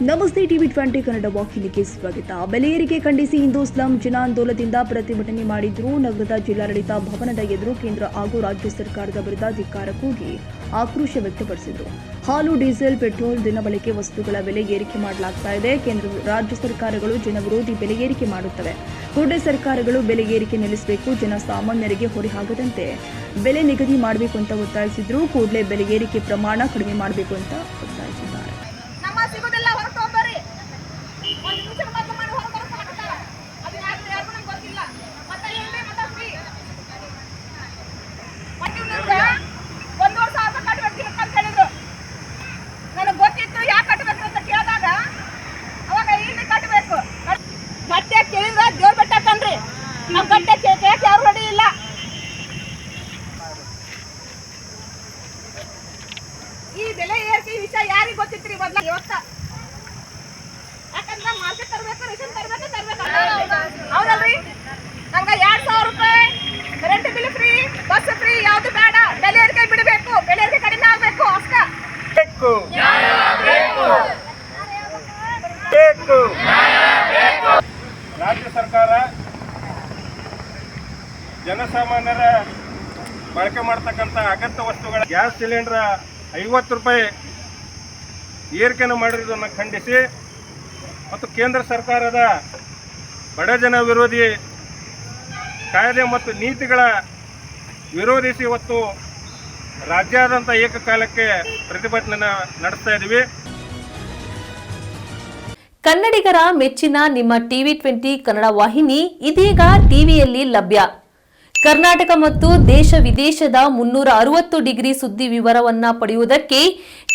ನಮಸ್ತೆ ಟಿವಿ20 ಕನ್ನಡ ವಾಹಿನಿಗೆ ಸ್ವಾಗತ. ಬೆಲೆ ಏರಿಕೆ ಖಂಡಿಸಿ ಹಿಂದೂ ಸ್ಲಂ ಜನಾಂದೋಲನದಿಂದ ಪ್ರತಿಭಟನೆ ಮಾಡಿದ್ರು. ನಗರದ ಜಿಲ್ಲಾಡಳಿತ ಭವನದ ಎದುರು ಕೇಂದ್ರ ಹಾಗೂ ರಾಜ್ಯ ಸರ್ಕಾರದ ವಿರುದ್ಧ ಧಿಕ್ಕಾರ ಕೂಗಿ ಆಕ್ರೋಶ ವ್ಯಕ್ತಪಡಿಸಿದರು. ಹಾಲು, ಡೀಸೆಲ್, ಪೆಟ್ರೋಲ್, ದಿನಬಳಕೆ ವಸ್ತುಗಳ ಬೆಲೆ ಏರಿಕೆ ಮಾಡಲಾಗ್ತಾ ಇದೆ. ಕೇಂದ್ರ ರಾಜ್ಯ ಸರ್ಕಾರಗಳು ಜನವಿರೋಧಿ ಬೆಲೆ ಏರಿಕೆ ಮಾಡುತ್ತವೆ. ಕೂಡಲೇ ಸರ್ಕಾರಗಳು ಬೆಲೆ ಏರಿಕೆ ನಿಲ್ಲಿಸಬೇಕು. ಜನಸಾಮಾನ್ಯರಿಗೆ ಹೊರೆಯಾಗದಂತೆ ಬೆಲೆ ನಿಗದಿ ಮಾಡಬೇಕು ಅಂತ ಒತ್ತಾಯಿಸಿದ್ರು. ಕೂಡಲೇ ಬೆಲೆ ಏರಿಕೆ ಪ್ರಮಾಣ ಕಡಿಮೆ ಮಾಡಬೇಕು ಅಂತ ಒತ್ತಾಯಿಸಿದ್ದಾರೆ. ಈ ಬೆಲೆ ಏರಿಕೆ ವಿಷಯ ಯಾರಿಗೆ ಗೊತ್ತಿತ್ರಿ ಮೊದಲ ಇವತ್ತ? ಯಾಕಂದ್ರೆ ಮಾರ್ಕೆಟ್ ತರಬೇಕು, ರೇಷನ್ ತರಬೇಕು ಹೌದಲ್ರಿ? ನಮ್ಗೆ 2000 ರೂಪಾಯಿ current bill free, bus free, ಯಾವ್ದು ಬೇಡ. ಬೆಲೆ ಏರಿಕೆ ಬಿಡಬೇಕು, ಬೆಲೆ ಏರಿಕೆ ಕಡಿಮೆ ಆಗ್ಬೇಕು ಅಷ್ಟ. ರಾಜ್ಯ ಸರ್ಕಾರ ಜನಸಾಮಾನ್ಯರ ಬಳಕೆ ಮಾಡತಕ್ಕಂಥ ಅಗತ್ಯ ವಸ್ತುಗಳ ಗ್ಯಾಸ್ ಸಿಲಿಂಡರ್ 50 ರೂಪಾಯಿ ಏರಿಕೆಯನ್ನು ಮಾಡಿರುವುದನ್ನು ಖಂಡಿಸಿ ಮತ್ತು ಕೇಂದ್ರ ಸರ್ಕಾರದ ಬಡಜನ ವಿರೋಧಿ ಕಾಯ್ದೆ ಮತ್ತು ನೀತಿಗಳ ವಿರೋಧಿಸಿ ಇವತ್ತು ರಾಜ್ಯಾದ್ಯಂತ ಏಕಕಾಲಕ್ಕೆ ಪ್ರತಿಭಟನೆ ನಡೆಸ್ತಾ ಇದ್ದೀವಿ. ಕನ್ನಡಿಗರ ಮೆಚ್ಚಿನ ನಿಮ್ಮ ಟಿವಿ20 ಕನ್ನಡ ವಾಹಿನಿ ಇದೀಗ ಟಿವಿಯಲ್ಲಿ ಲಭ್ಯ. ಕರ್ನಾಟಕ ಮತ್ತು ದೇಶ ವಿದೇಶದ 360 ಡಿಗ್ರಿ ಸುದ್ದಿ ವಿವರವನ್ನ ಪಡೆಯುವುದಕ್ಕೆ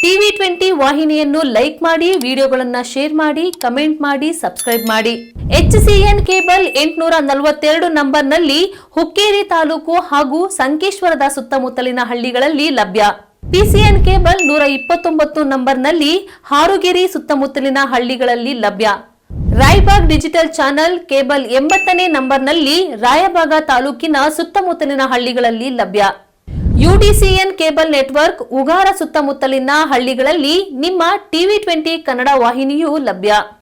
ಟಿವಿ20 ವಾಹಿನಿಯನ್ನು ಲೈಕ್ ಮಾಡಿ, ವಿಡಿಯೋಗಳನ್ನು ಶೇರ್ ಮಾಡಿ, ಕಮೆಂಟ್ ಮಾಡಿ, ಸಬ್ಸ್ಕ್ರೈಬ್ ಮಾಡಿ. HCN ಕೇಬಲ್ 842 ನಂಬರ್ನಲ್ಲಿ ಹುಕ್ಕೇರಿ ತಾಲೂಕು ಹಾಗೂ ಸಂಕೇಶ್ವರದ ಸುತ್ತಮುತ್ತಲಿನ ಹಳ್ಳಿಗಳಲ್ಲಿ ಲಭ್ಯ. PCN ಕೇಬಲ್ 129 ನಂಬರ್ನಲ್ಲಿ ಹಾರುಗೆರೆ ಸುತ್ತಮುತ್ತಲಿನ ಹಳ್ಳಿಗಳಲ್ಲಿ ಲಭ್ಯ. ರಾಯಬಾಗ್ ಡಿಜಿಟಲ್ ಚಾನೆಲ್ ಕೇಬಲ್ 80ನೇ ನಂಬರ್ನಲ್ಲಿ ರಾಯಬಾಗ ತಾಲೂಕಿನ ಸುತ್ತಮುತ್ತಲಿನ ಹಳ್ಳಿಗಳಲ್ಲಿ ಲಭ್ಯ. UDCN ಕೇಬಲ್ ನೆಟ್ವರ್ಕ್ ಉಗಾರ ಸುತ್ತಮುತ್ತಲಿನ ಹಳ್ಳಿಗಳಲ್ಲಿ ನಿಮ್ಮ ಟಿವಿ20 ಕನ್ನಡ ವಾಹಿನಿಯೂ ಲಭ್ಯ.